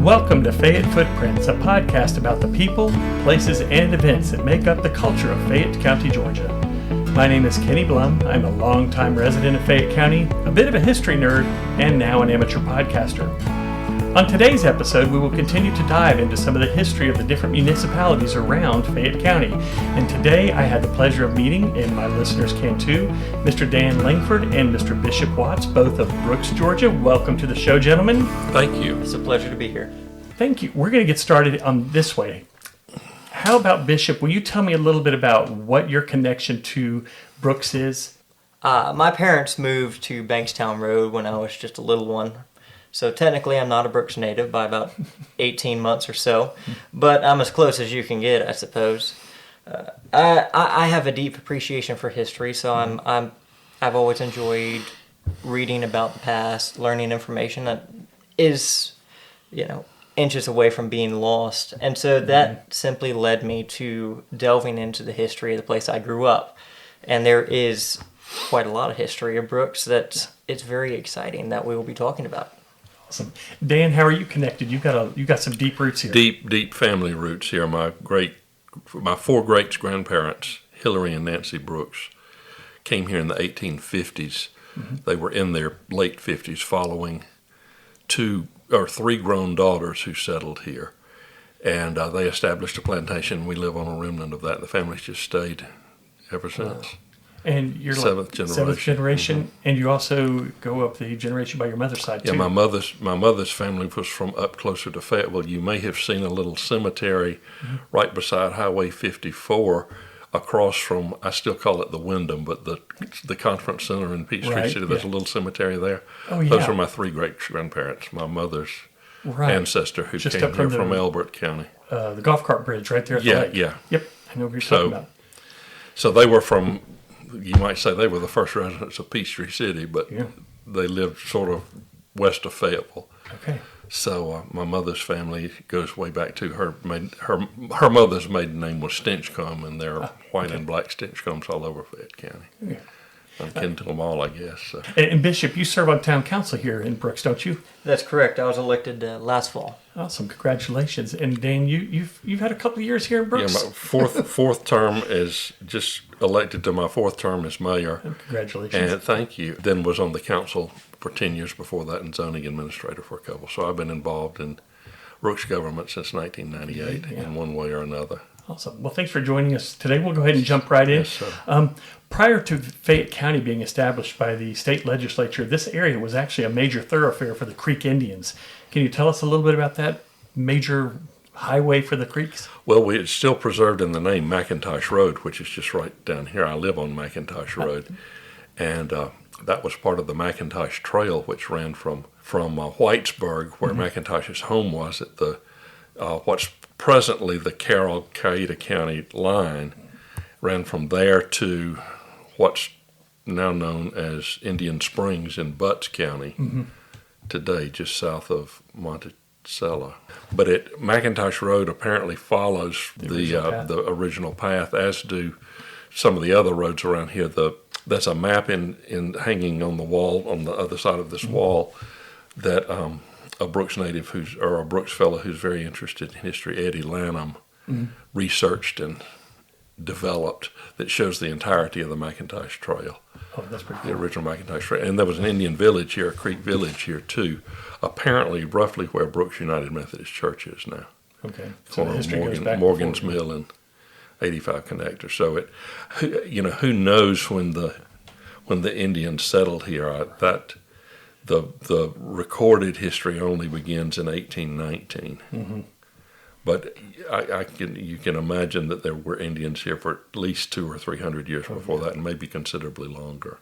Welcome to Fayette Footprints, a podcast about the people, places, and events that make up the culture of Fayette County, Georgia. My name is Kenny Blum. I'm a longtime resident of Fayette County, a bit of a history nerd, and now an amateur podcaster. On today's episode, we will continue to dive into some of the history of the different municipalities around Fayette County. And today, I had the pleasure of meeting, and my listeners can too, Mr. Dan Langford and Mr. Bishop Watts, both of Brooks, Georgia. Welcome to the show, gentlemen. Thank you. It's a pleasure to be here. Thank you. We're going to get started on this way. How about Bishop? Will you tell me a little bit about what your connection to Brooks is? My parents moved to Bankstown Road when I was just a little one. So technically I'm not a Brooks native by about 18 months or so, but I'm as close as you can get, I suppose. I have a deep appreciation for history, so I've always enjoyed reading about the past, learning information that is, inches away from being lost. And so that simply led me to delving into the history of the place I grew up. And there is quite a lot of history of Brooks that it's very exciting that we will be talking about. Awesome. Dan, how are you connected? You got some deep roots here. Deep family roots here. My four great-grandparents, Hillary and Nancy Brooks, came here in the 1850s. Mm-hmm. They were in their late 50s following three grown daughters who settled here. And they established a plantation. We live on a remnant of that. The family's just stayed ever since. And you're seventh generation, mm-hmm. And you also go up the generation by your mother's side too. Yeah, my mother's family was from up closer to Fayetteville. You may have seen a little cemetery right beside Highway 54, across from, I still call it the Wyndham, but the Conference Center in Peachtree City. There's a little cemetery there. Oh yeah. Those are my three great grandparents. My mother's ancestor who came here from Elbert County. The golf cart bridge right there at the lake. Yeah. Yep, I know what you're talking about. So they were from. You might say they were the first residents of Peachtree City, but they lived sort of west of Fayetteville. Okay. So my mother's family goes way back to her mother's maiden name was Stinchcomb, and there are white and black Stinchcombs all over Fayette County. Yeah. I'm kin to them all, I guess. So. And Bishop, you serve on town council here in Brooks, don't you? That's correct. I was elected last fall. Awesome, congratulations! And Dan, you've had a couple of years here in Brooks. Yeah, my fourth term is just elected to my fourth term as mayor. Oh, congratulations! And thank you. Then was on the council for 10 years before that, and zoning administrator for a couple. So I've been involved in Brooks government since 1998 in one way or another. Awesome. Well, thanks for joining us today. We'll go ahead and jump right in. Yes, sir. Prior to Fayette County being established by the state legislature, this area was actually a major thoroughfare for the Creek Indians. Can you tell us a little bit about that major highway for the Creeks? Well, it's still preserved in the name McIntosh Road, which is just right down here. I live on McIntosh Road. And that was part of the McIntosh Trail, which ran from Whitesburg, where McIntosh's home was, at the what's presently the Carroll-Cayeta County line, ran from there to what's now known as Indian Springs in Butts County today, just south of Monticello. But McIntosh Road apparently follows the original path, as do some of the other roads around here. There's a map in hanging on the wall, on the other side of this wall, that a Brooks native or a Brooks fellow who's very interested in history, Eddie Lanham, researched and developed, that shows the entirety of the McIntosh Trail. Oh, that's pretty cool. The original McIntosh Trail. And there was an Indian village here, a Creek village here too, apparently roughly where Brooks United Methodist Church is now. Okay. So the history goes back Morgan's Mill and 85 Connector. So who knows when the Indians settled here? The recorded history only begins in 1819. But you can imagine that there were Indians here for at least 200 or 300 years before that, and maybe considerably longer.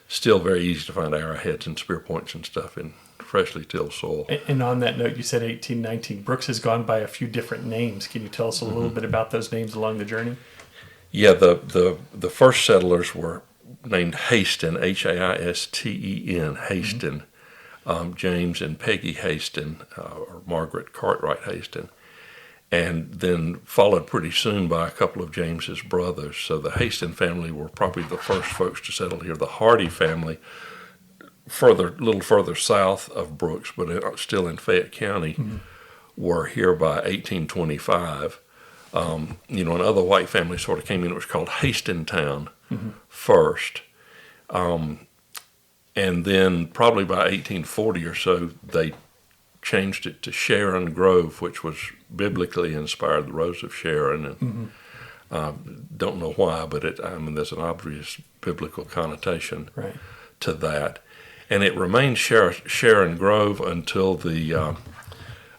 Still very easy to find arrowheads and spear points and stuff in freshly tilled soil. And on that note, you said 1819. Brooks has gone by a few different names. Can you tell us a little bit about those names along the journey? Yeah, the first settlers were named Haston, Haisten, Haston, James and Peggy Haston, or Margaret Cartwright Haston, and then followed pretty soon by a couple of James's brothers. So the Haston family were probably the first folks to settle here. The Hardy family little further south of Brooks, but still in Fayette County, were here by 1825. And other white families sort of came in. It was called Hastintown first. And then probably by 1840 or so, they changed it to Sharon Grove, which was biblically inspired, the Rose of Sharon. And don't know why, but there's an obvious biblical connotation to that. And it remained Sharon Grove until the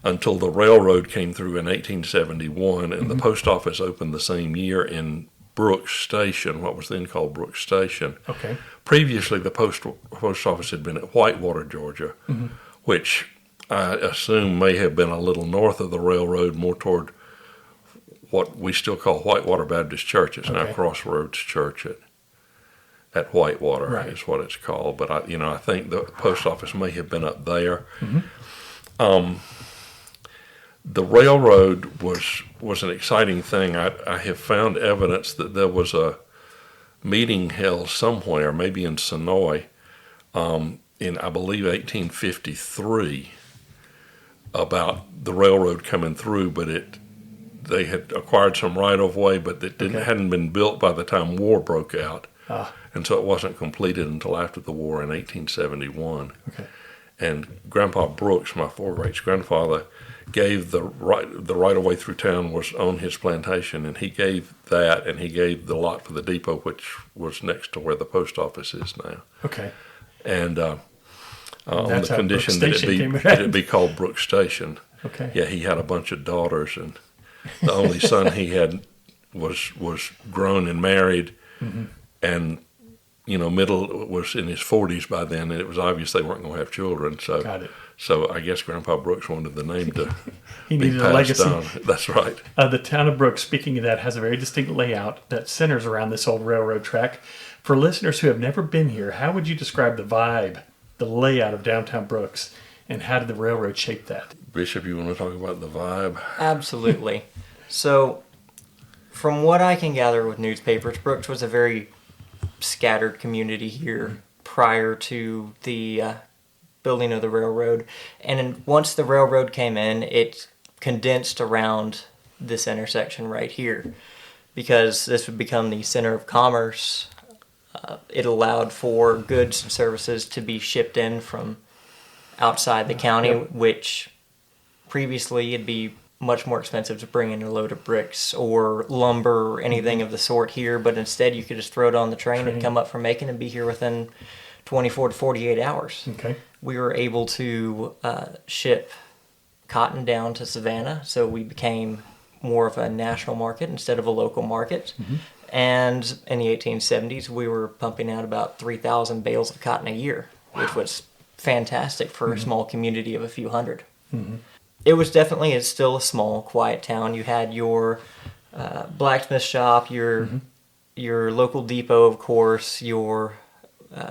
railroad came through in 1871, and the post office opened the same year in Brooks Station, what was then called Brooks Station. Okay. Previously, the post office had been at Whitewater, Georgia, which I assume may have been a little north of the railroad, more toward what we still call Whitewater Baptist Church. It's now Crossroads Church at Whitewater is what it's called. But I think the post office may have been up there. The railroad was an exciting thing. I have found evidence that there was a meeting held somewhere, maybe in Sonoy, in I believe 1853, about the railroad coming through, but they had acquired some right of way, but it hadn't been built by the time war broke out, and so it wasn't completed until after the war in 1871. Okay. And Grandpa Brooks, my four-greats grandfather, gave the right of way through town was on his plantation, and he gave that, and he gave the lot for the depot, which was next to where the post office is now. Okay. And on the condition that it be called Brooks Station. Okay. Yeah, he had a bunch of daughters, and the only son he had was grown and married, and middle was in his 40s by then, and it was obvious they weren't going to have children. So, got it. So I guess Grandpa Brooks wanted the name to he needed a legacy. Down. That's right. The town of Brooks, speaking of that, has a very distinct layout that centers around this old railroad track. For listeners who have never been here, how would you describe the vibe, the layout of downtown Brooks, and how did the railroad shape that? Bishop, you want to talk about the vibe? Absolutely. So, from what I can gather with newspapers, Brooks was a very scattered community here prior to the building of the railroad. And once the railroad came in, it condensed around this intersection right here, because this would become the center of commerce. It allowed for goods and services to be shipped in from outside the county, which previously it'd be much more expensive to bring in a load of bricks or lumber or anything of the sort here, but instead you could just throw it on the train and come up from Macon and be here within 24 to 48 hours. Okay. We were able to ship cotton down to Savannah, so we became more of a national market instead of a local market. And in the 1870s, we were pumping out about 3,000 bales of cotton a year, which was fantastic for a small community of a few hundred. It was definitely, it's still a small, quiet town. You had your blacksmith shop, your local depot, of course, your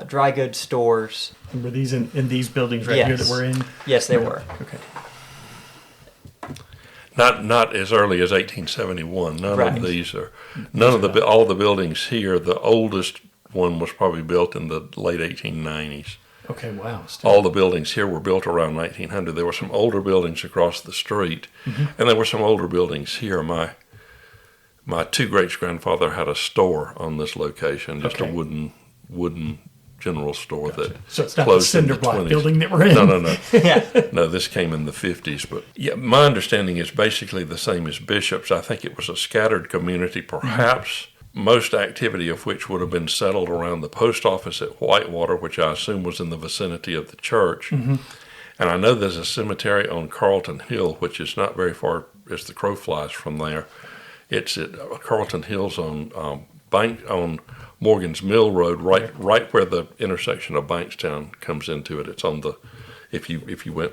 dry goods stores. And were these in these buildings right here that we're in? Yes, they were. Okay. Not as early as 1871. None of these are. All the buildings here. The oldest one was probably built in the late 1890s. Okay, wow. All the buildings here were built around 1900. There were some older buildings across the street, and there were some older buildings here. My two great-grandfather had a store on this location, just a wooden general store that so it's not the cinder block building that we're in. No. No, this came in the 50s. But yeah, my understanding is basically the same as Bishop's. I think it was a scattered community, perhaps. Most activity of which would have been settled around the post office at Whitewater, which I assume was in the vicinity of the church. And I know there's a cemetery on Carlton Hill, which is not very far as the crow flies from there. It's at Carlton Hills on Morgan's Mill Road, right where the intersection of Bankstown comes into it. It's on the if you went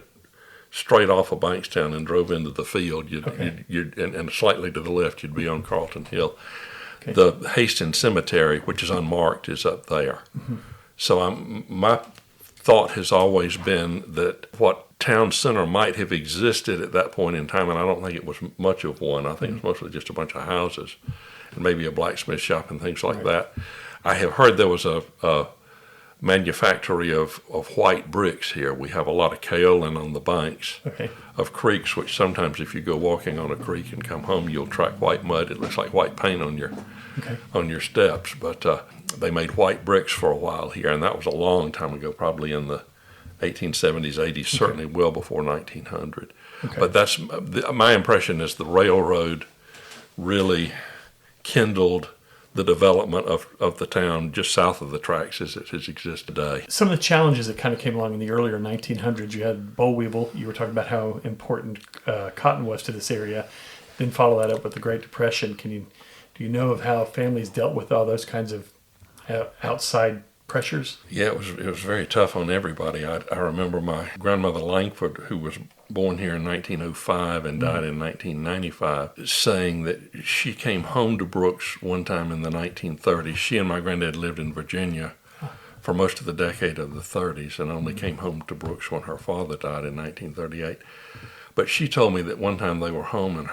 straight off of Bankstown and drove into the field, and slightly to the left, you'd be on Carlton Hill. Okay. The Hastings Cemetery, which is unmarked, is up there. So my thought has always been that what town center might have existed at that point in time, and I don't think it was much of one. I think it was mostly just a bunch of houses and maybe a blacksmith shop and things like that. I have heard there was a manufactory of white bricks here. We have a lot of kaolin on the banks of creeks, which sometimes if you go walking on a creek and come home, you'll track white mud. It looks like white paint on your steps. But they made white bricks for a while here, and that was a long time ago, probably in the 1870s, 80s, certainly well before 1900. But that's my impression is the railroad really kindled the development of the town just south of the tracks as it exists today. Some of the challenges that kind of came along in the earlier 1900s, you had boll weevil. You were talking about how important cotton was to this area. Then follow that up with the Great Depression. Do you know of how families dealt with all those kinds of outside pressures? Yeah, it was very tough on everybody. I remember my grandmother Langford, who was born here in 1905 and died in 1995, saying that she came home to Brooks one time in the 1930s. She and my granddad lived in Virginia for most of the decade of the 30s and only came home to Brooks when her father died in 1938. But she told me that one time they were home and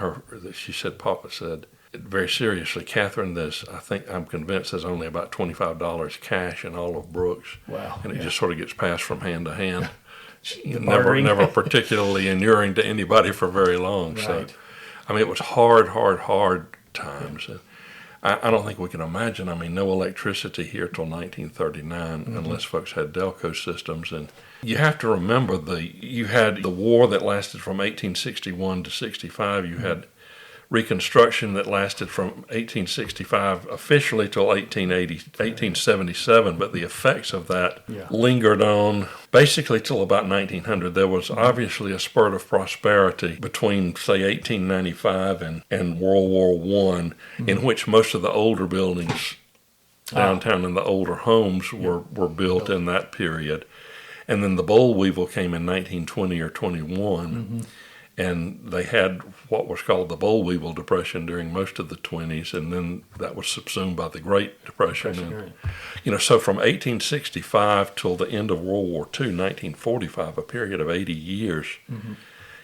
she said, Papa said, very seriously, Catherine, I'm convinced there's only about $25 cash in all of Brooks. Wow. And it just sort of gets passed from hand to hand. never particularly inuring to anybody for very long. Right. So, I mean, it was hard times. I don't think we can imagine. I mean, no electricity here till 1939 unless folks had Delco systems. And you have to remember you had the war that lasted from 1861 to 65. You had Reconstruction that lasted from 1865 officially till 1877, but the effects of that lingered on basically till about 1900. There was obviously a spurt of prosperity between, say, 1895 and World War I, in which most of the older buildings downtown and the older homes were built in that period. And then the boll weevil came in 1920 or 21. And they had what was called the boll weevil depression during most of the 20s, and then that was subsumed by the Great Depression. And, so from 1865 till the end of World War II, 1945, a period of 80 years,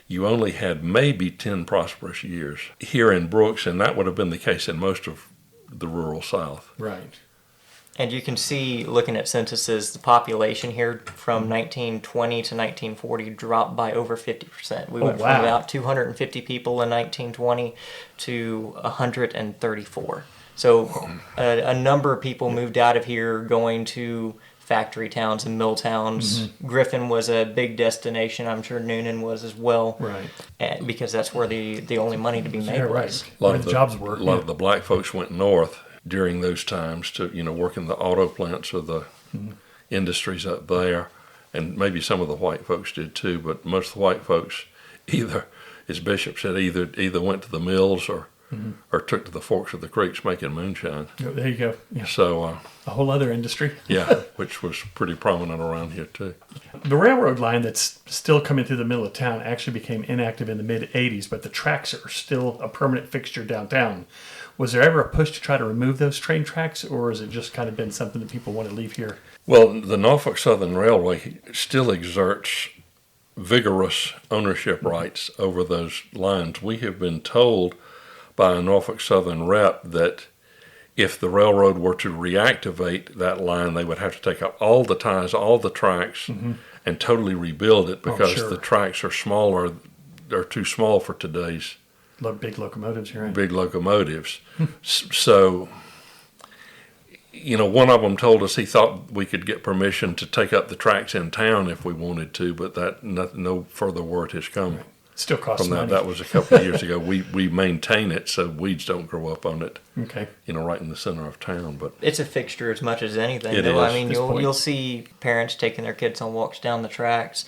you only had maybe 10 prosperous years here in Brooks, and that would have been the case in most of the rural South. Right. And you can see, looking at censuses, the population here from 1920 to 1940 dropped by over 50%. We went from about 250 people in 1920 to 134. So a number of people moved out of here going to factory towns and mill towns. Griffin was a big destination. I'm sure Noonan was as well. Right. And because that's where the only money to be made was. A lot of the jobs were. A lot of the black folks went north during those times to, work in the auto plants or the industries up there. And maybe some of the white folks did too, but most of the white folks either, as Bishop said, either went to the mills or took to the forks of the creeks making moonshine. Oh, there you go. Yeah. So a whole other industry. Which was pretty prominent around here too. The railroad line that's still coming through the middle of town actually became inactive in the mid-'80s, but the tracks are still a permanent fixture downtown. Was there ever a push to try to remove those train tracks, or has it just kind of been something that people want to leave here? Well, the Norfolk Southern Railway still exerts vigorous ownership rights over those lines. We have been told by a Norfolk Southern rep that if the railroad were to reactivate that line, they would have to take out all the ties, all the tracks, and totally rebuild it because the tracks are smaller. They're too small for today's big locomotives, right? Big locomotives. So, one of them told us he thought we could get permission to take up the tracks in town if we wanted to, but no further word has come. Right. Still costs money. That was a couple of years ago. We maintain it so weeds don't grow up on it. Okay. Right in the center of town. But it's a fixture as much as anything. It is. I mean, you'll see parents taking their kids on walks down the tracks.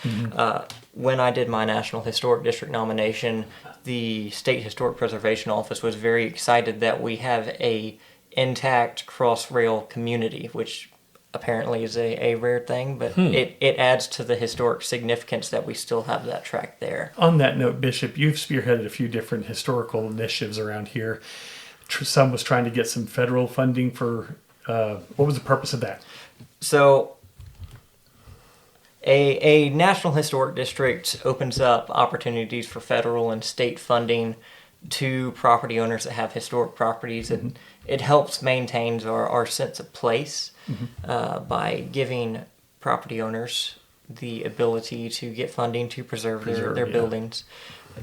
When I did my National Historic District nomination, the State Historic Preservation Office was very excited that we have a intact cross-rail community, which apparently is a rare thing, but it adds to the historic significance that we still have that track there. On that note, Bishop, you've spearheaded a few different historical initiatives around here. Some was trying to get some federal funding for, what was the purpose of that? So a National Historic District opens up opportunities for federal and state funding to property owners that have historic properties. it helps maintain our sense of place by giving property owners the ability to get funding to preserve their buildings,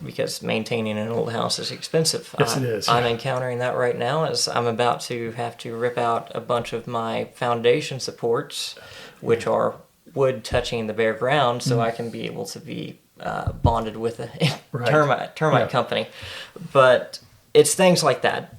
because maintaining an old house is expensive. Yes, it is. I'm encountering that right now as I'm about to have to rip out a bunch of my foundation supports, which are wood touching the bare ground, so I can be able to be bonded with a termite company. But it's things like that.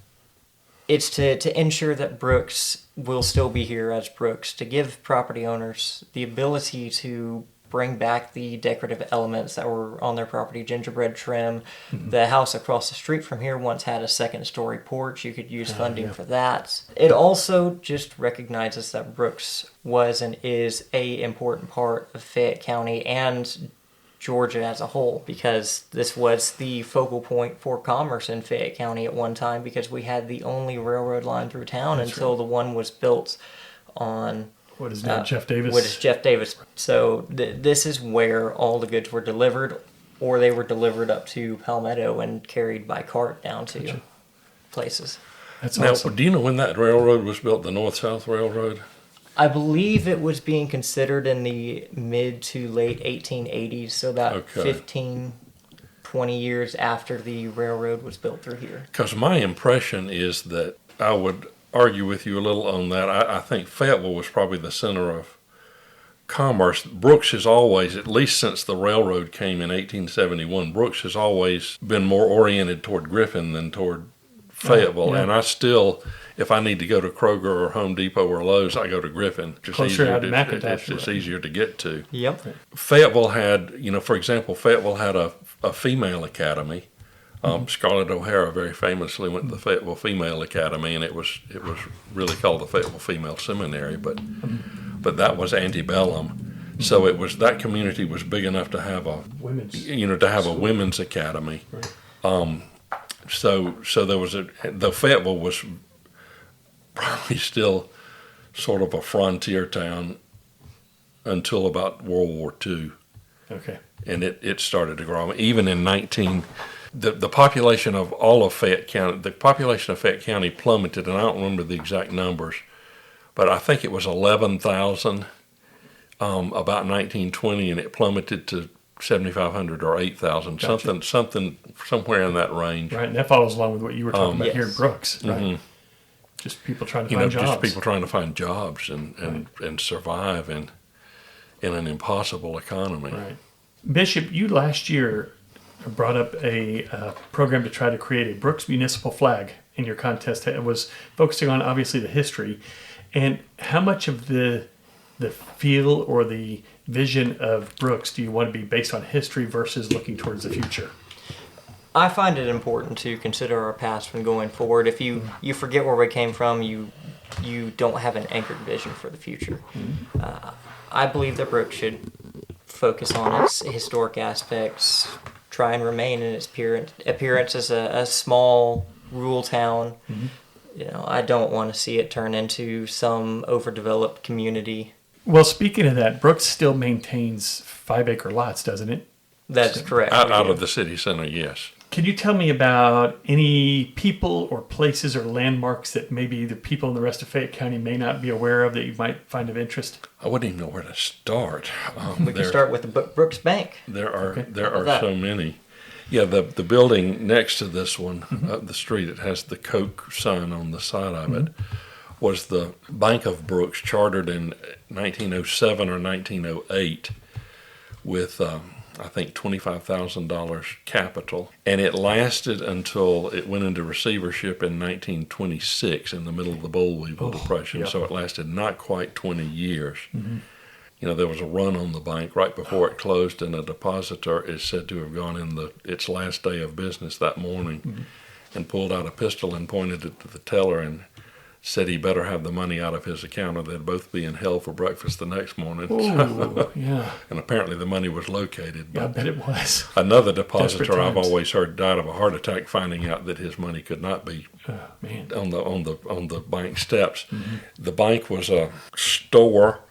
It's to ensure that Brooks will still be here as Brooks, to give property owners the ability to bring back the decorative elements that were on their property, gingerbread trim. The house across the street from here once had a second-story porch. You could use funding for that. It also just recognizes that Brooks was and is a important part of Fayette County and Georgia as a whole, because this was the focal point for commerce in Fayette County at one time, because we had the only railroad line through town until the one was built on what is now Jeff Davis. What is Jeff Davis. So this is where all the goods were delivered, or they were delivered up to Palmetto and carried by cart down to places. That's now, awesome. do you know when that railroad was built, the North-South Railroad? I believe it was being considered in the mid to late 1880s, so about 15, 20 years after the railroad was built through here. Because my impression is that, I would argue with you a little on that, I think Fayetteville was probably the center of commerce. Brooks has always, at least since the railroad came in 1871, Brooks has always been more oriented toward Griffin than toward Fayetteville. And I still, if I need to go to Kroger or Home Depot or Lowe's, I go to Griffin. Closer out to McIntosh. It's easier to get to. Yep. Fayetteville had, for example, Fayetteville had a female academy. Scarlett O'Hara very famously went to the Fayetteville Female Academy, and it was really called the Fayetteville Female Seminary, but that was antebellum. So it was, that community was big enough to have a women's academy. Right. So there was though Fayetteville was probably still sort of a frontier town until about World War II. Okay. And it started to grow. Even in the population of all of Fayette County, the population of Fayette County plummeted, and I don't remember the exact numbers, but I think it was 11,000 about 1920, and it plummeted to 7,500 or 8,000, Gotcha. something somewhere in that range. Right, and that follows along with what you were talking about here in Brooks, right? Just people trying to find jobs. Just people trying to find jobs and survive in an impossible economy. Right. Bishop, you last year brought up a program to try to create a Brooks municipal flag in your contest. It was focusing on, obviously, the history. And how much of the feel or the vision of Brooks do you want to be based on history versus looking towards the future? I find it important to consider our past when going forward. If you forget where we came from, you don't have an anchored vision for the future. I believe that Brooks should focus on its historic aspects, try and remain in its appearance as a small rural town. I don't want to see it turn into some overdeveloped community. Well, speaking of that, Brooks still maintains 5-acre lots, doesn't it? That's correct. Out of the city center, yes. Can you tell me about any people or places or landmarks that maybe the people in the rest of Fayette County may not be aware of that you might find of interest? I wouldn't even know where to start. We can start with the Brooks Bank. There are so many. Yeah, the building next to this one, up the street, it has the Coke sign on the side of it, was the Bank of Brooks, chartered in 1907 or 1908 with, I think, $25,000 capital. And it lasted until it went into receivership in 1926 in the middle of the boll weevil depression. Yeah. So it lasted not quite 20 years. There was a run on the bank right before it closed, and a depositor is said to have gone in its last day of business that morning and pulled out a pistol and pointed it to the teller and said he better have the money out of his account or they'd both be in hell for breakfast the next morning. Ooh, yeah. And apparently the money was located. Yeah, I bet it was. Another depositor I've always heard died of a heart attack finding out that his money could not be on the bank steps. The bank was a store.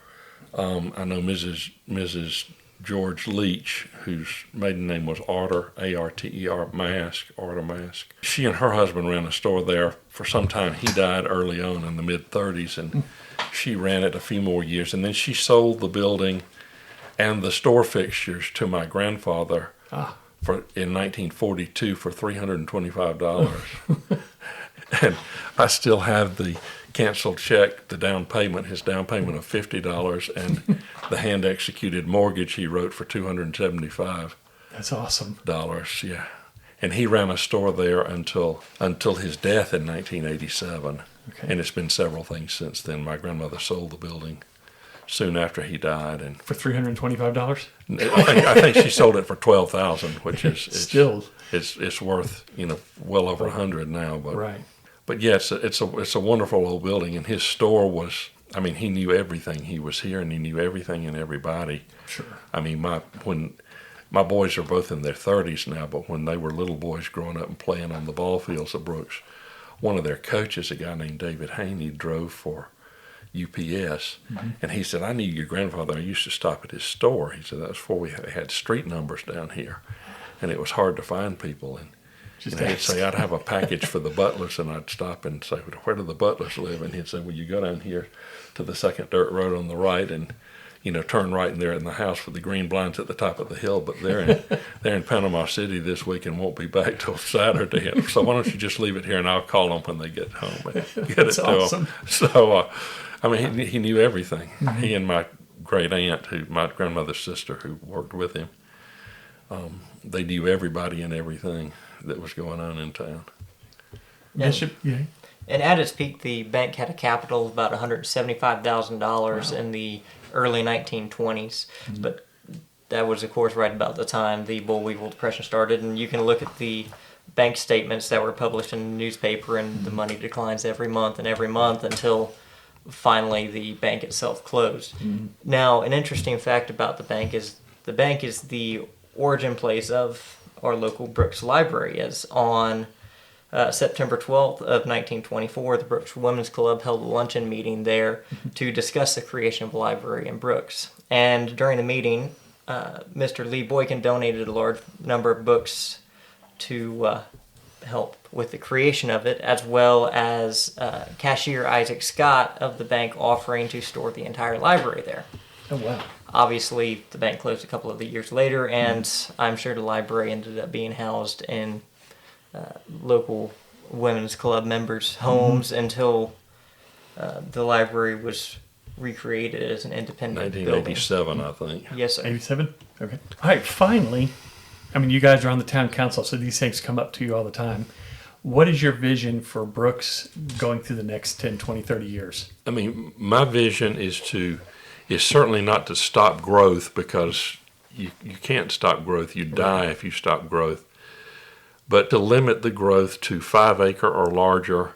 I know Mrs. George Leach, whose maiden name was Arter, Arter, Arter Mask. She and her husband ran a store there for some time. He died early on in the mid-30s, and she ran it a few more years. And then she sold the building and the store fixtures to my grandfather in 1942 for $325. And I still have the canceled check, the down payment, his down payment of $50, and the hand-executed mortgage he wrote for $275. That's awesome. Yeah. And he ran a store there until his death in 1987. Okay. And it's been several things since then. My grandmother sold the building soon after he died, and For $325? I think she sold it for $12,000, which is Still. it's worth well over $100 now. But Right. But yes, it's a wonderful old building, and his store was. I mean, he knew everything. He was here, and he knew everything and everybody. Sure. I mean, when my boys are both in their 30s now, but when they were little boys growing up and playing on the ball fields of Brooks, one of their coaches, a guy named David Haney, drove for UPS, and he said, "I knew your grandfather. I used to stop at his store." He said, "That was before we had street numbers down here, and it was hard to find people." And he'd say, "I'd have a package for the Butlers," and I'd stop and say, "Well, where do the Butlers live?" And he'd say, "Well, you go down here to the second dirt road on the right, and turn right in there in the house with the green blinds at the top of the hill. But they're in Panama City this week and won't be back till Saturday. And so why don't you just leave it here, and I'll call them when they get home and get That's it to awesome. them." So, I mean, he knew everything. He and my great aunt, my grandmother's sister, who worked with him, they knew everybody and everything that was going on in town. Bishop, yeah. And at its peak, the bank had a capital of about $175,000 in the early 1920s. But that was, of course, right about the time the Boll Weevil Depression started. And you can look at the bank statements that were published in the newspaper, and the money declines every month until finally the bank itself closed. Now, an interesting fact about the bank is the origin place of our local Brooks Library, as on September 12th of 1924, the Brooks Women's Club held a luncheon meeting there to discuss the creation of a library in Brooks. And during the meeting, Mr. Lee Boykin donated a large number of books to help with the creation of it, as well as cashier Isaac Scott of the bank offering to store the entire library there. Oh, wow. Obviously, the bank closed a couple of years later, and I'm sure the library ended up being housed in local women's club members' homes until the library was recreated as an independent building. 1987, I think. Yes, sir. 87? Okay. All right, finally, I mean, you guys are on the town council, so these things come up to you all the time. What is your vision for Brooks going through the next 10, 20, 30 years? I mean, my vision is certainly not to stop growth, because you can't stop growth. You die if you stop growth. But to limit the growth to 5 acre or larger,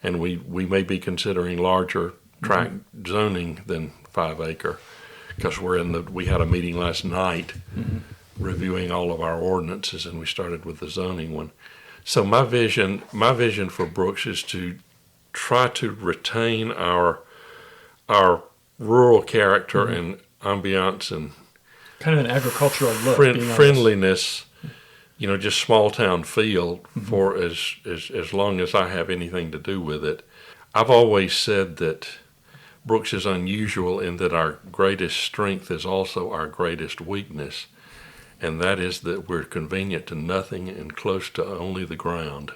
and we may be considering larger tract zoning than 5 acre, because we had a meeting last night reviewing all of our ordinances, and we started with the zoning one. So my vision for Brooks is to try to retain our rural character and ambiance and Kind of an agricultural look. friendliness, just small town feel for as long as I have anything to do with it. I've always said that Brooks is unusual in that our greatest strength is also our greatest weakness, and that is that we're convenient to nothing and close to only the ground.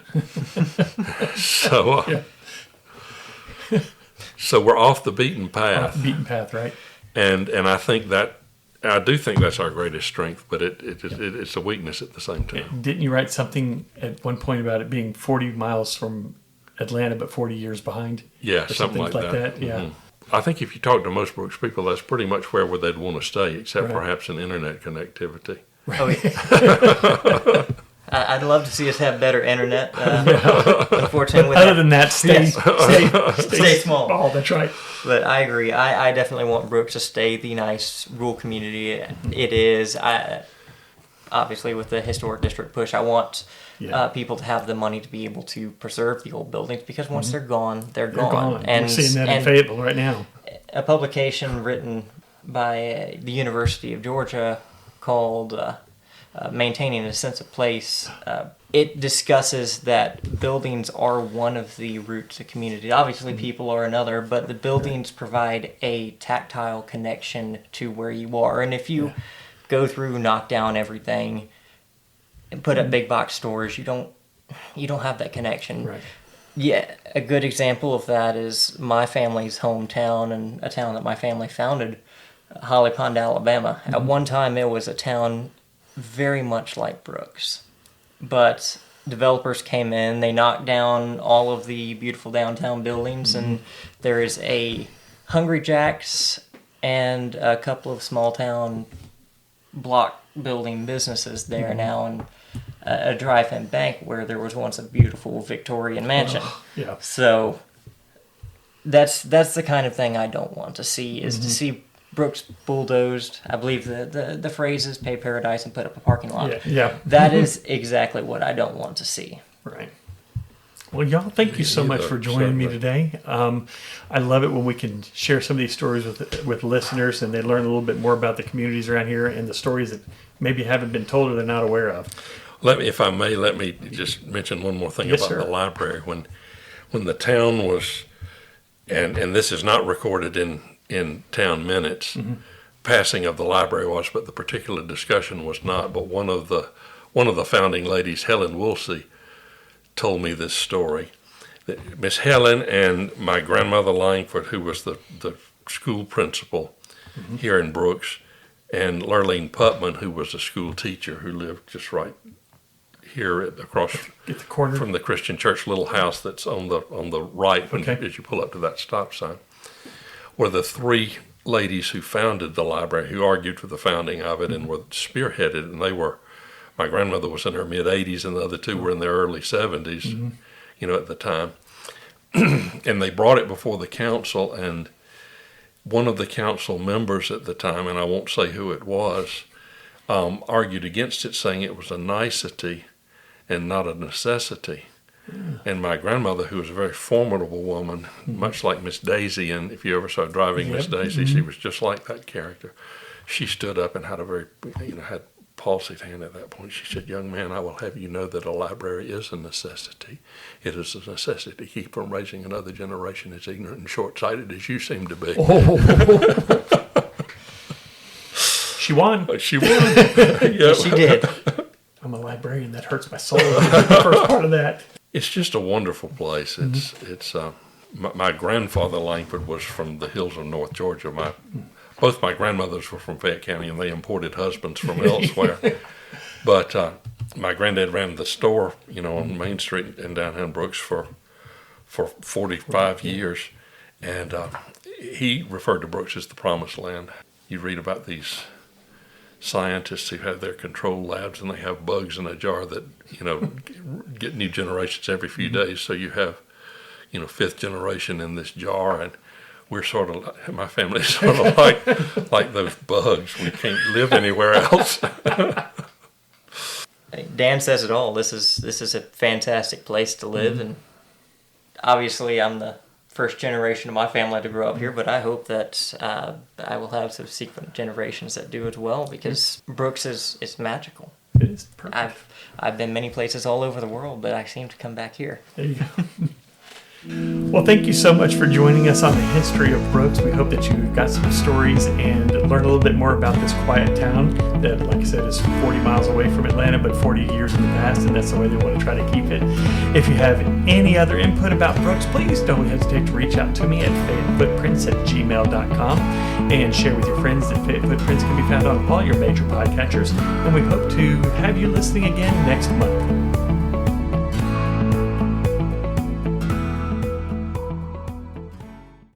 So we're off the beaten path. Off the beaten path, right? And I do think that's our greatest strength, but it's a weakness at the same time. Didn't you write something at one point about it being 40 miles from Atlanta, but 40 years behind? Yeah, or something like that. Yeah. I think if you talk to most Brooks people, that's pretty much where they'd want to stay, except Right. perhaps in internet connectivity. Oh, yeah. I'd love to see us have better internet. Unfortunately, Other than that, stay stay small. Oh, that's right. But I agree. I definitely want Brooks to stay the nice rural community it is. Obviously, with the historic district push, I want people to have the money to be able to preserve the old buildings, because once they're gone, they're gone. And we're seeing that in Fayetteville right now. A publication written by the University of Georgia called Maintaining a Sense of Place. It discusses that buildings are one of the roots of community. Obviously, people are another, but the buildings provide a tactile connection to where you are. And if you go through, knock down everything, and put up big box stores, you don't have that connection. Right. Yeah, a good example of that is my family's hometown and a town that my family founded, Holly Pond, Alabama. At one time, it was a town very much like Brooks. But developers came in, they knocked down all of the beautiful downtown buildings, and there is a Hungry Jack's and a couple of small town block building businesses there now, and a drive-in bank where there was once a beautiful Victorian mansion. Yeah. So that's the kind of thing I don't want to see, is to see Brooks bulldozed. I believe the phrase is pay paradise and put up a parking lot. Yeah. That is exactly what I don't want to see. Right. Well, y'all, thank you so much for joining me today. I love it when we can share some of these stories with listeners, and they learn a little bit more about the communities around here and the stories that maybe haven't been told or they're not aware of. If I may, let me just mention one more thing about the library. When the town was, and this is not recorded in town minutes, passing of the library was, but the particular discussion was not. But one of the founding ladies, Helen Woolsey, told me this story. That Miss Helen and my grandmother Langford, who was the school principal here in Brooks, and Lurleen Putman, who was a school teacher who lived just right here across Get the corner from the Christian church, little house that's on the right as you pull up to that stop sign, were the three ladies who founded the library, who argued for the founding of it and were spearheaded. And my grandmother was in her mid-80s and the other two were in their early 70s, at the time. And they brought it before the council, and one of the council members at the time, and I won't say who it was, argued against it, saying it was a nicety and not a necessity. And my grandmother, who was a very formidable woman, much like Miss Daisy, and if you ever saw Driving Miss Daisy, she was just like that character. She stood up and had had palsied hand at that point. She said, "Young man, I will have you know that a library is a necessity. It is a necessity to keep from raising another generation as ignorant and short-sighted as you seem to be." She won. She won. Yes, she did. I'm a librarian. That hurts my soul. The first part of that. It's just a wonderful place. It's my grandfather Langford was from the hills of North Georgia. Both my grandmothers were from Fayette County, and they imported husbands from elsewhere. But my granddad ran the store, on Main Street in downtown Brooks for 45 years, and he referred to Brooks as the promised land. You read about these scientists who have their control labs, and they have bugs in a jar that get new generations every few days. So you have fifth generation in this jar, and we're sort of, my family's sort of like those bugs. We can't live anywhere else. Dan says it all. This is a fantastic place to live, and obviously I'm the first generation of my family to grow up here, but I hope that I will have subsequent generations that do as well, because Brooks is magical. It is perfect. I've been many places all over the world, but I seem to come back here. There you go. Well, thank you so much for joining us on the history of Brooks. We hope that you got some stories and learned a little bit more about this quiet town that, like I said, is 40 miles away from Atlanta, but 40 years in the past, and that's the way they want to try to keep it. If you have any other input about Brooks, please don't hesitate to reach out to me at FayetteFootprints@gmail.com and share with your friends that Fayette Footprints can be found on all your major podcatchers. And we hope to have you listening again next month.